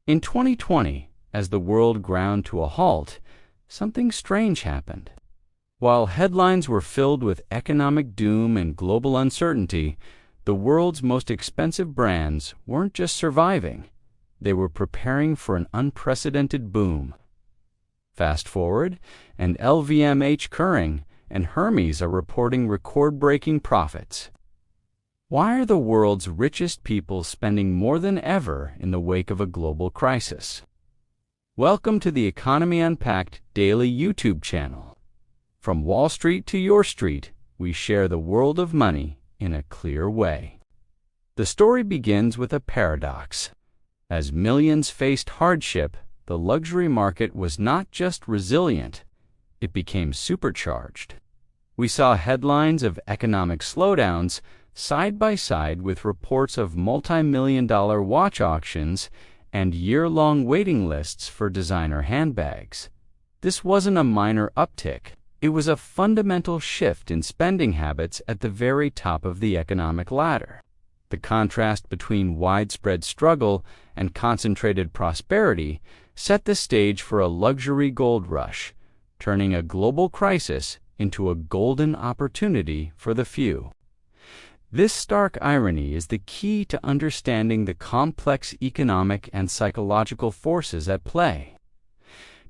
In 2020, as the world ground to a halt, something strange happened. While headlines were filled with economic doom and global uncertainty, the world's most expensive brands weren't just surviving, they were preparing for an unprecedented boom. Fast forward, and LVMH Kering and Hermes are reporting record-breaking profits. Why are the world's richest people spending more than ever in the wake of a global crisis? Welcome to the Economy Unpacked daily YouTube channel. From Wall Street to your street, we share the world of money in a clear way. The story begins with a paradox. As millions faced hardship, the luxury market was not just resilient, it became supercharged. We saw headlines of economic slowdowns side by side with reports of multi-million-dollar watch auctions and year-long waiting lists for designer handbags. This wasn't a minor uptick. It was a fundamental shift in spending habits at the very top of the economic ladder. The contrast between widespread struggle and concentrated prosperity set the stage for a luxury gold rush, turning a global crisis into a golden opportunity for the few. This stark irony is the key to understanding the complex economic and psychological forces at play.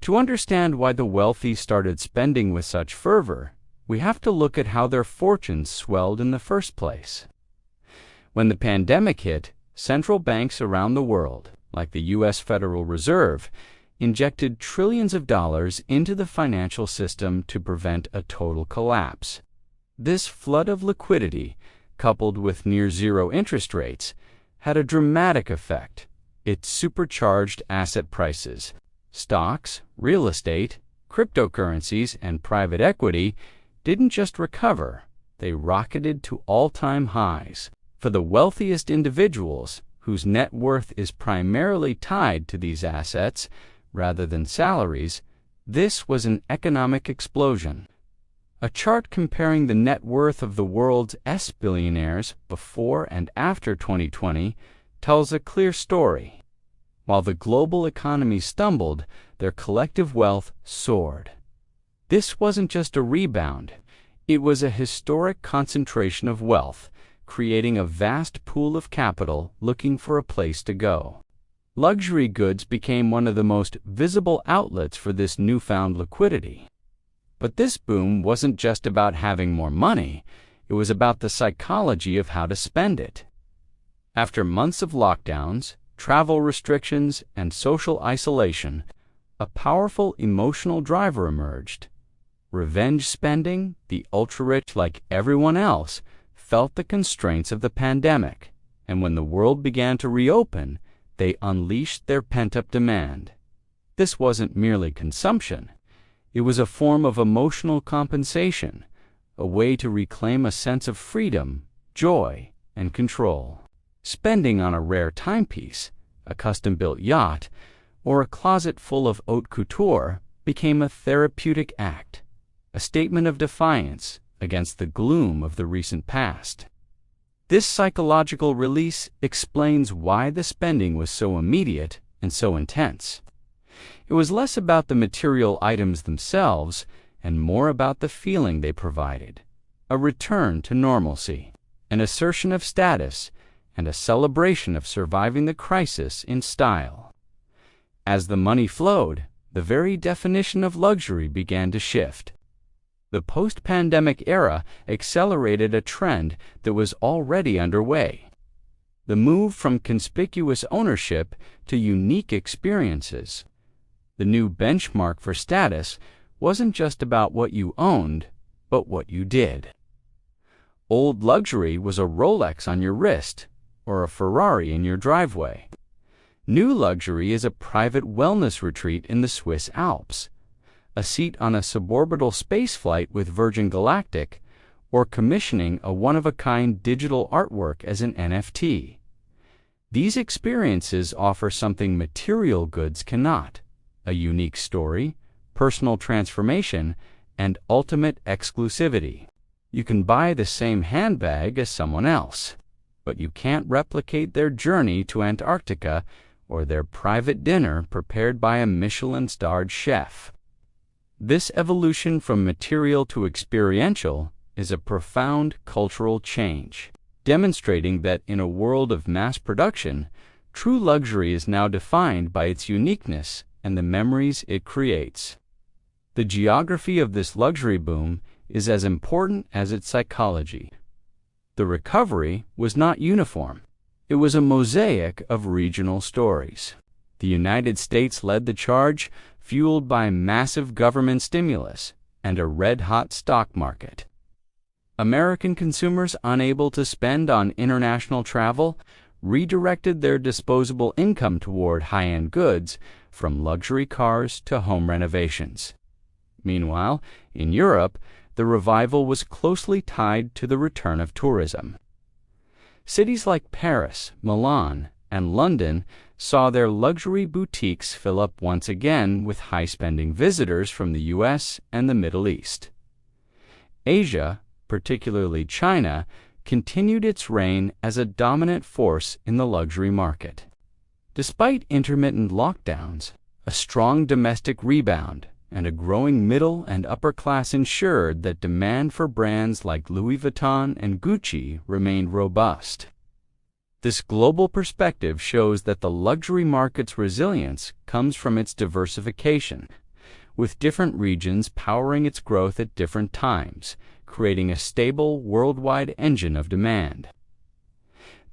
To understand why the wealthy started spending with such fervor, we have to look at how their fortunes swelled in the first place. When the pandemic hit, central banks around the world, like the U.S. Federal Reserve, injected trillions of dollars into the financial system to prevent a total collapse. This flood of liquidity, coupled with near-zero interest rates, had a dramatic effect. It supercharged asset prices. Stocks, real estate, cryptocurrencies, and private equity didn't just recover, they rocketed to all-time highs. For the wealthiest individuals, whose net worth is primarily tied to these assets rather than salaries, this was an economic explosion. A chart comparing the net worth of the world's billionaires before and after 2020 tells a clear story. While the global economy stumbled, their collective wealth soared. This wasn't just a rebound, it was a historic concentration of wealth, creating a vast pool of capital looking for a place to go. Luxury goods became one of the most visible outlets for this newfound liquidity. But this boom wasn't just about having more money, it was about the psychology of how to spend it. After months of lockdowns, travel restrictions, and social isolation, a powerful emotional driver emerged. Revenge spending, the ultra-rich like everyone else, felt the constraints of the pandemic, and when the world began to reopen, they unleashed their pent-up demand. This wasn't merely consumption. It was a form of emotional compensation, a way to reclaim a sense of freedom, joy, and control. Spending on a rare timepiece, a custom-built yacht, or a closet full of haute couture became a therapeutic act, a statement of defiance against the gloom of the recent past. This psychological release explains why the spending was so immediate and so intense. It was less about the material items themselves and more about the feeling they provided, a return to normalcy, an assertion of status, and a celebration of surviving the crisis in style. As the money flowed, the very definition of luxury began to shift. The post-pandemic era accelerated a trend that was already underway. The move from conspicuous ownership to unique experiences. The new benchmark for status wasn't just about what you owned, but what you did. Old luxury was a Rolex on your wrist or a Ferrari in your driveway. New luxury is a private wellness retreat in the Swiss Alps, a seat on a suborbital spaceflight with Virgin Galactic, or commissioning a one-of-a-kind digital artwork as an NFT. These experiences offer something material goods cannot: a unique story, personal transformation, and ultimate exclusivity. You can buy the same handbag as someone else, but you can't replicate their journey to Antarctica or their private dinner prepared by a Michelin-starred chef. This evolution from material to experiential is a profound cultural change, demonstrating that in a world of mass production, true luxury is now defined by its uniqueness and the memories it creates. The geography of this luxury boom is as important as its psychology. The recovery was not uniform. It was a mosaic of regional stories. The United States led the charge, fueled by massive government stimulus and a red-hot stock market. American consumers unable to spend on international travel redirected their disposable income toward high-end goods, from luxury cars to home renovations. Meanwhile, in Europe, the revival was closely tied to the return of tourism. Cities like Paris, Milan, and London saw their luxury boutiques fill up once again with high-spending visitors from the U.S. and the Middle East. Asia, particularly China, continued its reign as a dominant force in the luxury market. Despite intermittent lockdowns, a strong domestic rebound and a growing middle and upper class ensured that demand for brands like Louis Vuitton and Gucci remained robust. This global perspective shows that the luxury market's resilience comes from its diversification, with different regions powering its growth at different times, creating a stable worldwide engine of demand.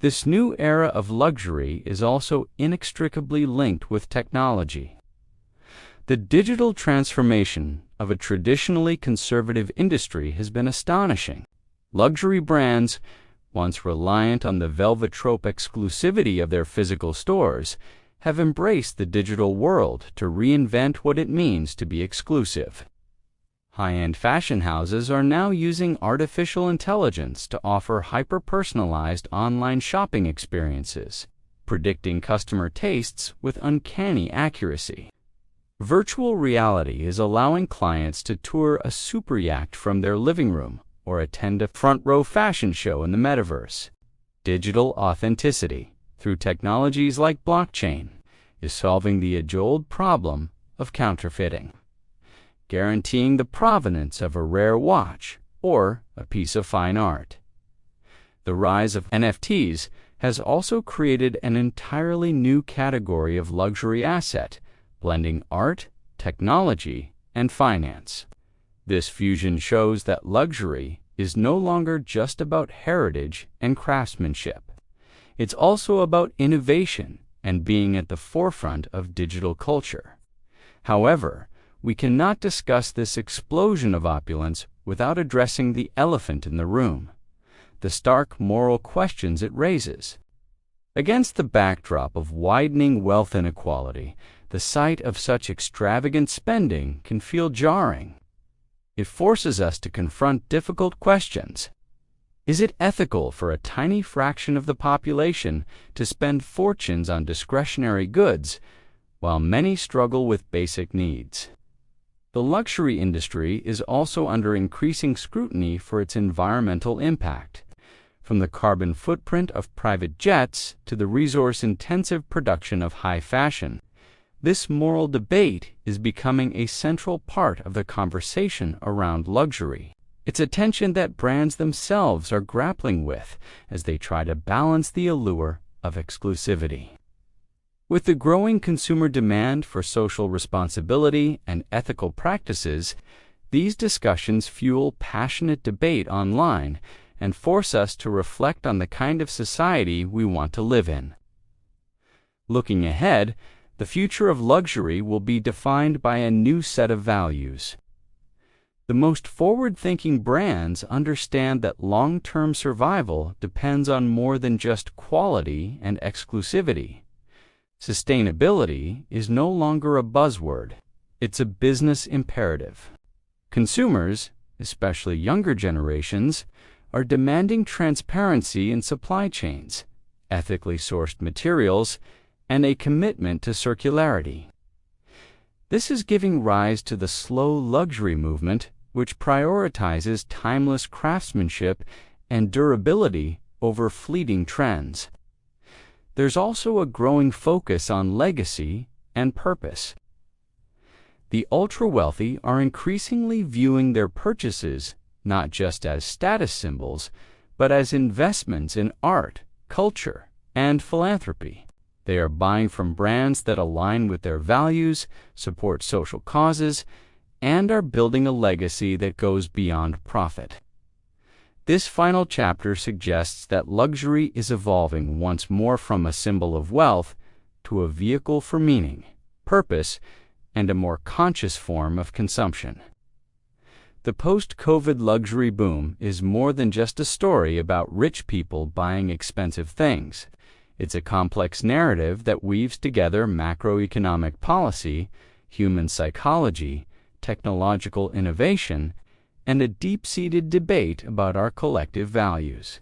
This new era of luxury is also inextricably linked with technology. The digital transformation of a traditionally conservative industry has been astonishing. Luxury brands, once reliant on the velvet trope exclusivity of their physical stores, have embraced the digital world to reinvent what it means to be exclusive. High-end fashion houses are now using artificial intelligence to offer hyper-personalized online shopping experiences, predicting customer tastes with uncanny accuracy. Virtual reality is allowing clients to tour a superyacht from their living room or attend a front-row fashion show in the metaverse. Digital authenticity, through technologies like blockchain, is solving the age-old problem of counterfeiting, guaranteeing the provenance of a rare watch or a piece of fine art. The rise of NFTs has also created an entirely new category of luxury asset, blending art, technology, and finance. This fusion shows that luxury is no longer just about heritage and craftsmanship. It's also about innovation and being at the forefront of digital culture. However, we cannot discuss this explosion of opulence without addressing the elephant in the room, the stark moral questions it raises. Against the backdrop of widening wealth inequality, the sight of such extravagant spending can feel jarring. It forces us to confront difficult questions. Is it ethical for a tiny fraction of the population to spend fortunes on discretionary goods, while many struggle with basic needs? The luxury industry is also under increasing scrutiny for its environmental impact, from the carbon footprint of private jets to the resource-intensive production of high fashion. This moral debate is becoming a central part of the conversation around luxury. It's a tension that brands themselves are grappling with as they try to balance the allure of exclusivity. With the growing consumer demand for social responsibility and ethical practices, these discussions fuel passionate debate online and force us to reflect on the kind of society we want to live in. Looking ahead, the future of luxury will be defined by a new set of values. The most forward-thinking brands understand that long-term survival depends on more than just quality and exclusivity. Sustainability is no longer a buzzword. It's a business imperative. Consumers, especially younger generations, are demanding transparency in supply chains, ethically sourced materials, and a commitment to circularity. This is giving rise to the slow luxury movement, which prioritizes timeless craftsmanship and durability over fleeting trends. there's also a growing focus on legacy and purpose. The ultra-wealthy are increasingly viewing their purchases not just as status symbols, but as investments in art, culture, and philanthropy. They are buying from brands that align with their values, support social causes, and are building a legacy that goes beyond profit. This final chapter suggests that luxury is evolving once more from a symbol of wealth to a vehicle for meaning, purpose, and a more conscious form of consumption. The post-COVID luxury boom is more than just a story about rich people buying expensive things. It's a complex narrative that weaves together macroeconomic policy, human psychology, technological innovation, and a deep-seated debate about our collective values.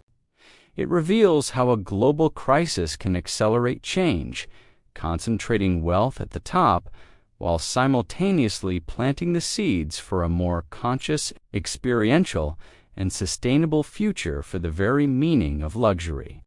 It reveals how a global crisis can accelerate change, concentrating wealth at the top while simultaneously planting the seeds for a more conscious, experiential, and sustainable future for the very meaning of luxury.